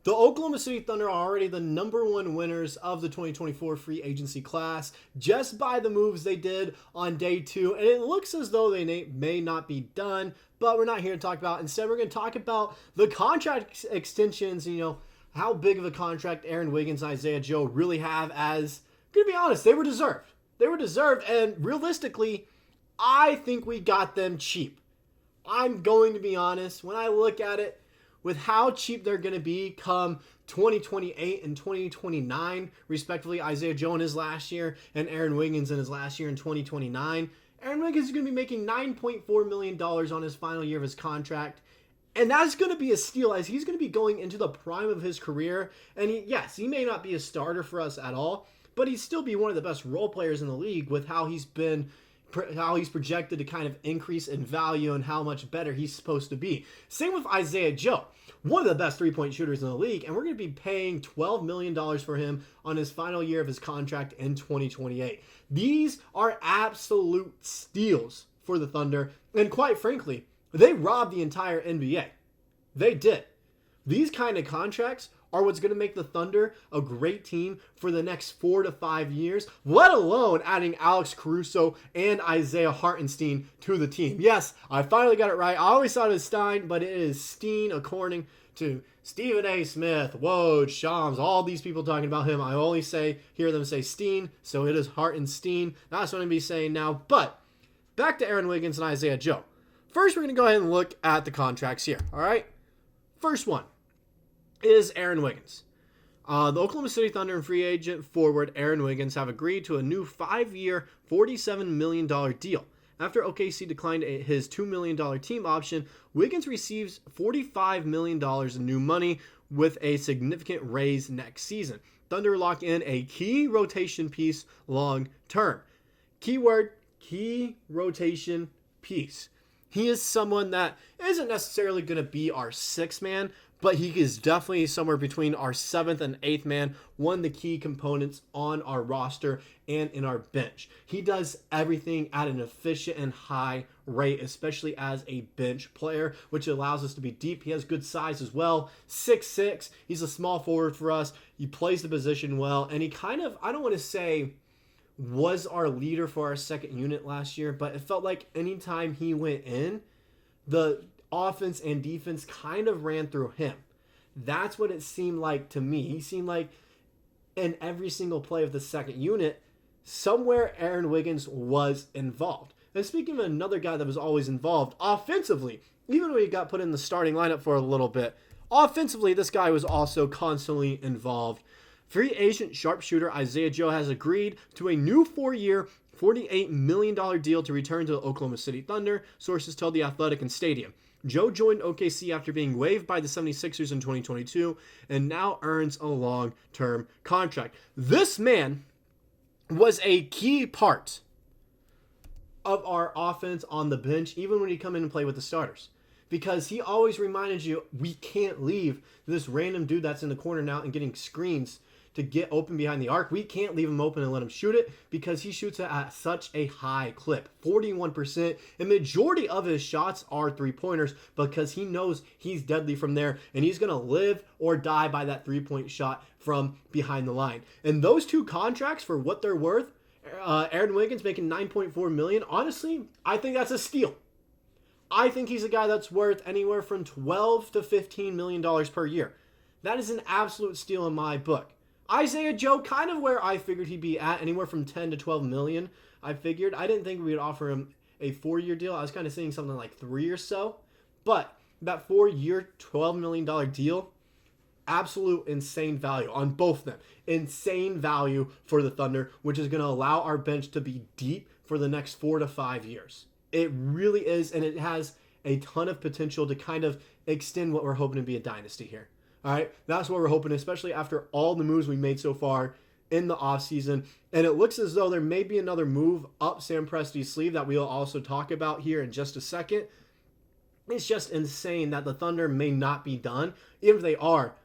The Oklahoma City Thunder are already the #1 winners of the 2024 free agency class just by the moves they did on day 2. And it looks as though they may not be done, but we're not here to talk about. Instead, we're going to talk about the contract extensions, how big of a contract Aaron Wiggins and Isaiah Joe really have as, going to be honest, they were deserved. They were deserved, and realistically, I think we got them cheap. I'm going to be honest, when I look at it, with how cheap they're going to be come 2028 and 2029, respectively, Isaiah Joe in his last year and Aaron Wiggins in his last year in 2029. Aaron Wiggins is going to be making $9.4 million on his final year of his contract. And that's going to be a steal as he's going to be going into the prime of his career. And he may not be a starter for us at all, but he'd still be one of the best role players in the league with how he's projected to kind of increase in value and how much better he's supposed to be. Same with Isaiah Joe, one of the best three-point shooters in the league, and we're going to be paying $12 million for him on his final year of his contract in 2028. These are absolute steals for the Thunder, and quite frankly, they robbed the entire NBA. They did. These kind of contracts are what's going to make the Thunder a great team for the next 4 to 5 years, let alone adding Alex Caruso and Isaiah Hartenstein to the team. Yes, I finally got it right. I always thought it was Stein, but it is Steen, according to Stephen A. Smith, Woj, Shams, all these people talking about him. I only hear them say Steen, so it is Hartenstein. That's what I'm going to be saying now. But back to Aaron Wiggins and Isaiah Joe. First, we're going to go ahead and look at the contracts here, all right? First one is Aaron Wiggins. The Oklahoma City Thunder and free agent forward Aaron Wiggins have agreed to a new 5-year, $47 million deal. After OKC declined his $2 million team option, Wiggins receives $45 million in new money with a significant raise next season. Thunder lock in a key rotation piece long term. Keyword, key rotation piece. He is someone that isn't necessarily going to be our sixth man, but he is definitely somewhere between our 7th and 8th man, one of the key components on our roster and in our bench. He does everything at an efficient and high rate, especially as a bench player, which allows us to be deep. He has good size as well, 6'6". He's a small forward for us. He plays the position well, and he kind of, I don't want to say was our leader for our second unit last year, but it felt like anytime he went in, the offense and defense kind of ran through him. That's what it seemed like to me. He seemed like in every single play of the second unit, somewhere Aaron Wiggins was involved. And speaking of another guy that was always involved offensively, even when he got put in the starting lineup for a little bit, offensively, this guy was also constantly involved. Free agent sharpshooter Isaiah Joe has agreed to a new 4-year, $48 million deal to return to the Oklahoma City Thunder, sources tell The Athletic and Stadium. Joe joined OKC after being waived by the 76ers in 2022 and now earns a long-term contract. This man was a key part of our offense on the bench, even when he come in and play with the starters, because he always reminded you, we can't leave this random dude that's in the corner now and getting screens to get open behind the arc. We can't leave him open and let him shoot it because he shoots it at such a high clip, 41%. And majority of his shots are three-pointers because he knows he's deadly from there and he's going to live or die by that three-point shot from behind the line. And those two contracts, for what they're worth, Aaron Wiggins making $9.4 million, honestly, I think that's a steal. I think he's a guy that's worth anywhere from $12 to $15 million per year. That is an absolute steal in my book. Isaiah Joe, kind of where I figured he'd be at, anywhere from 10 to 12 million. I figured. I didn't think we would offer him a 4-year deal. I was kind of seeing something like 3 or so. But that 4-year, $12 million deal, absolute insane value on both of them. Insane value for the Thunder, which is going to allow our bench to be deep for the next 4 to 5 years. It really is, and it has a ton of potential to kind of extend what we're hoping to be a dynasty here. All right, that's what we're hoping, especially after all the moves we made so far in the offseason. And it looks as though there may be another move up Sam Presti's sleeve that we'll also talk about here in just a second. It's just insane that the Thunder may not be done. Even if they are,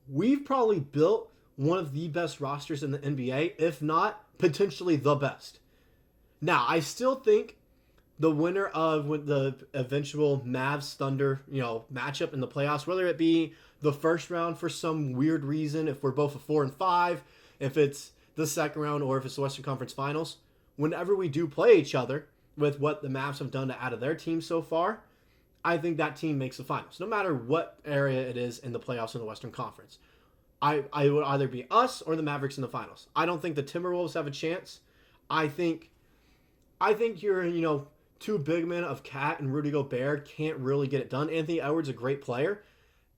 we've probably built one of the best rosters in the NBA, if not potentially the best. Now, I still think the winner of the eventual Mavs-Thunder, matchup in the playoffs, whether it be the first round for some weird reason, if we're both a 4 and 5, if it's the second round, or if it's the Western Conference Finals, whenever we do play each other with what the Mavs have done to out of their team so far, I think that team makes the finals, no matter what area it is in the playoffs in the Western Conference. I would either be us or the Mavericks in the finals. I don't think the Timberwolves have a chance. I think your, two big men of Cat and Rudy Gobert can't really get it done. Anthony Edwards is a great player.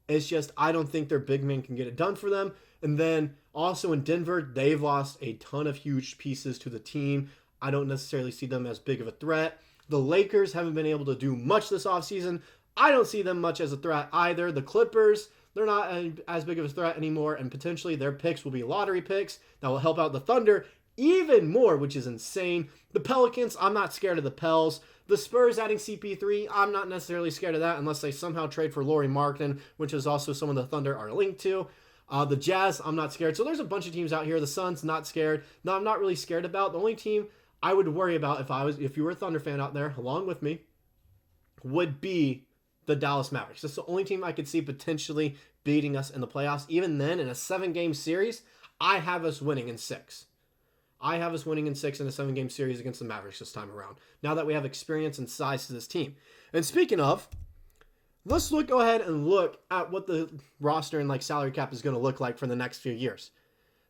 It's just I don't think their big men can get it done for them. And then also in Denver, they've lost a ton of huge pieces to the team. I don't necessarily see them as big of a threat. The Lakers haven't been able to do much this offseason. I don't see them much as a threat either. The Clippers, they're not as big of a threat anymore, and potentially their picks will be lottery picks that will help out the Thunder even more, which is insane. The Pelicans, I'm not scared of the Pels. The Spurs adding CP3, I'm not necessarily scared of that unless they somehow trade for Lauri Markkanen, which is also someone the Thunder are linked to. The Jazz, I'm not scared. So there's a bunch of teams out here. The Suns, not scared. No, I'm not really scared about. The only team I would worry about if you were a Thunder fan out there, along with me, would be the Dallas Mavericks. That's the only team I could see potentially beating us in the playoffs. Even then, in a 7-game series, I have us winning in 6. I have us winning in 6 in a 7-game series against the Mavericks this time around, now that we have experience and size to this team. And speaking of, let's go ahead and look at what the roster and salary cap is going to look like for the next few years.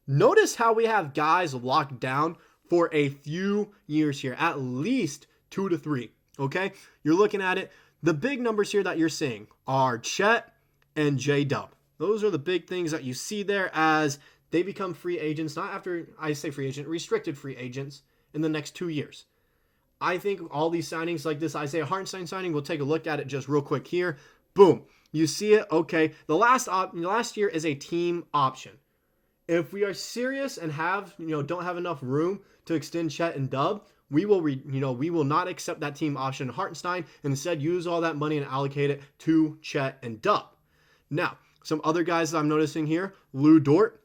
Notice how we have guys locked down for a few years here, at least 2 to 3, okay? You're looking at it. The big numbers here that you're seeing are Chet and J-Dub. Those are the big things that you see there as they become free agents, not after I say free agent, restricted free agents in the next 2 years. I think all these signings like this Isaiah Hartenstein signing, we'll take a look at it just real quick here. Boom. You see it? Okay. The last year is a team option. If we are serious and don't have enough room to extend Chet and Dub, we will not accept that team option Hartenstein and instead use all that money and allocate it to Chet and Dub. Now, some other guys that I'm noticing here, Lou Dort.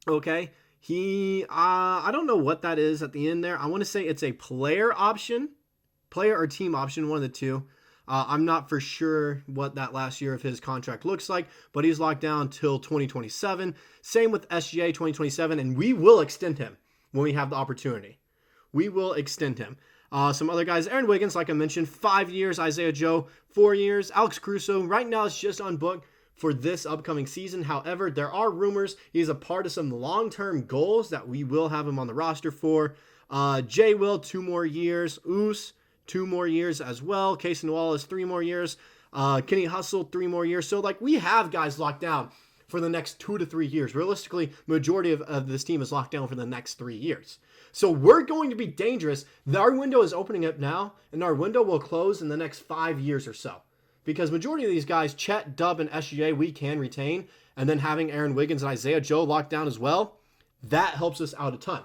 Okay, I don't know what that is at the end there. I want to say it's a player or team option, one of the two. I'm not for sure what that last year of his contract looks like, but he's locked down till 2027. Same with SGA 2027, and we will extend him when we have the opportunity. We will extend him. Some other guys, Aaron Wiggins, like I mentioned, 5 years. Isaiah Joe, 4 years. Alex Caruso, right now it's just on book for this upcoming season. However, there are rumors he's a part of some long-term goals that we will have him on the roster for. Jay Will, 2 more years. Oos, 2 more years as well. Cason Wallace, 3 more years. Kenny Hustle, 3 more years. So, we have guys locked down for the next 2 to 3 years. Realistically, majority of this team is locked down for the next 3 years. So we're going to be dangerous. Our window is opening up now, and our window will close in the next 5 years or so. Because majority of these guys, Chet, Dub, and SGA, we can retain. And then having Aaron Wiggins and Isaiah Joe locked down as well, that helps us out a ton.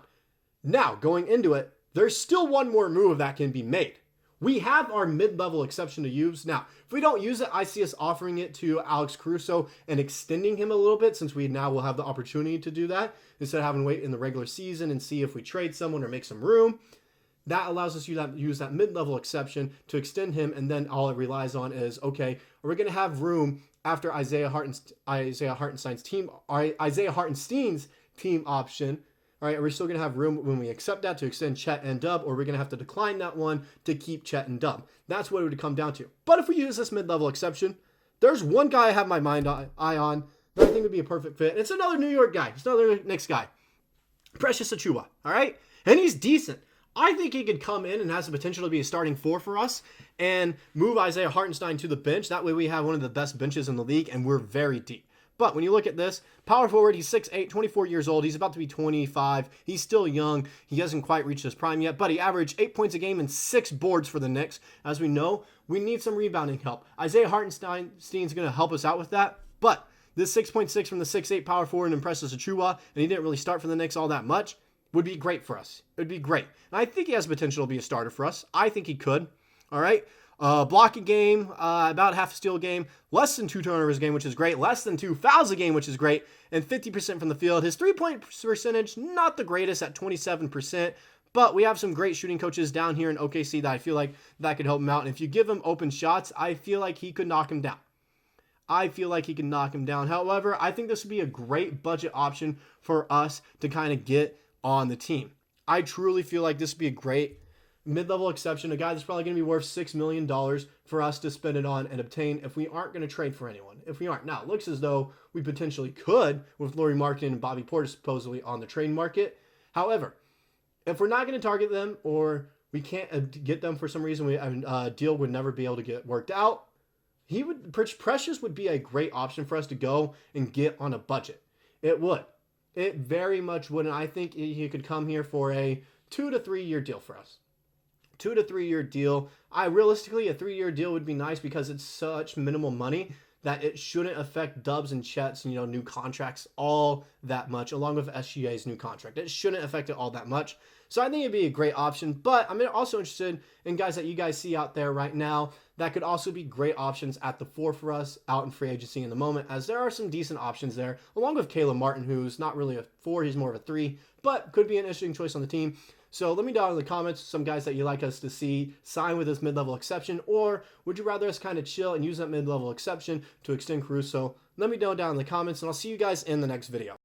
Now, going into it, there's still one more move that can be made. We have our mid-level exception to use. Now, if we don't use it, I see us offering it to Alex Caruso and extending him a little bit, since we now will have the opportunity to do that instead of having to wait in the regular season and see if we trade someone or make some room. That allows us to use that mid-level exception to extend him, and then all it relies on is, okay, are we going to have room after Isaiah Hartenstein's team option? All right, are we still going to have room when we accept that to extend Chet and Dub, or are we going to have to decline that one to keep Chet and Dub? That's what it would come down to. But if we use this mid-level exception, there's one guy I have my eye on that I think would be a perfect fit. It's another New York guy. It's another Knicks guy. Precious Aoua, all right? And he's decent. I think he could come in and has the potential to be a starting 4 for us and move Isaiah Hartenstein to the bench. That way we have one of the best benches in the league, and we're very deep. But when you look at this, power forward, he's 6'8", 24 years old. He's about to be 25. He's still young. He hasn't quite reached his prime yet, but he averaged 8 points a game and 6 boards for the Knicks. As we know, we need some rebounding help. Isaiah Hartenstein is going to help us out with that, but this 6.6 from the 6'8" power forward and Precious Aoua, and he didn't really start for the Knicks all that much, would be great for us. It would be great. And I think he has potential to be a starter for us. I think he could. All right. Block a game, about half a steal a game, less than 2 turnovers a game, which is great, less than 2 fouls a game, which is great, and 50% from the field. His 3-point percentage, not the greatest at 27%, but we have some great shooting coaches down here in OKC that I feel like that could help him out. And if you give him open shots, I feel like he could knock him down. I feel like he can knock him down. However, I think this would be a great budget option for us to kind of get on the team. I truly feel like this would be a great mid-level exception, a guy that's probably going to be worth $6 million for us to spend it on and obtain if we aren't going to trade for anyone. If we aren't. Now, it looks as though we potentially could with Lauri Markkanen and Bobby Portis supposedly on the trade market. However, if we're not going to target them or we can't get them for some reason, a deal would never be able to get worked out, Precious would be a great option for us to go and get on a budget. It would. It very much would, and I think he could come here for a 2 to 3 year deal for us. 2 to 3 year deal. Realistically, a 3 year deal would be nice because it's such minimal money that it shouldn't affect Dubs and Chet's, new contracts all that much, along with SGA's new contract. It shouldn't affect it all that much. So I think it'd be a great option, but I'm also interested in guys that you guys see out there right now that could also be great options at the 4 for us out in free agency in the moment, as there are some decent options there, along with Caleb Martin, who's not really a 4, he's more of a 3, but could be an interesting choice on the team. So let me know in the comments some guys that you'd like us to see sign with this mid-level exception, or would you rather us kind of chill and use that mid-level exception to extend Caruso? Let me know down in the comments, and I'll see you guys in the next video.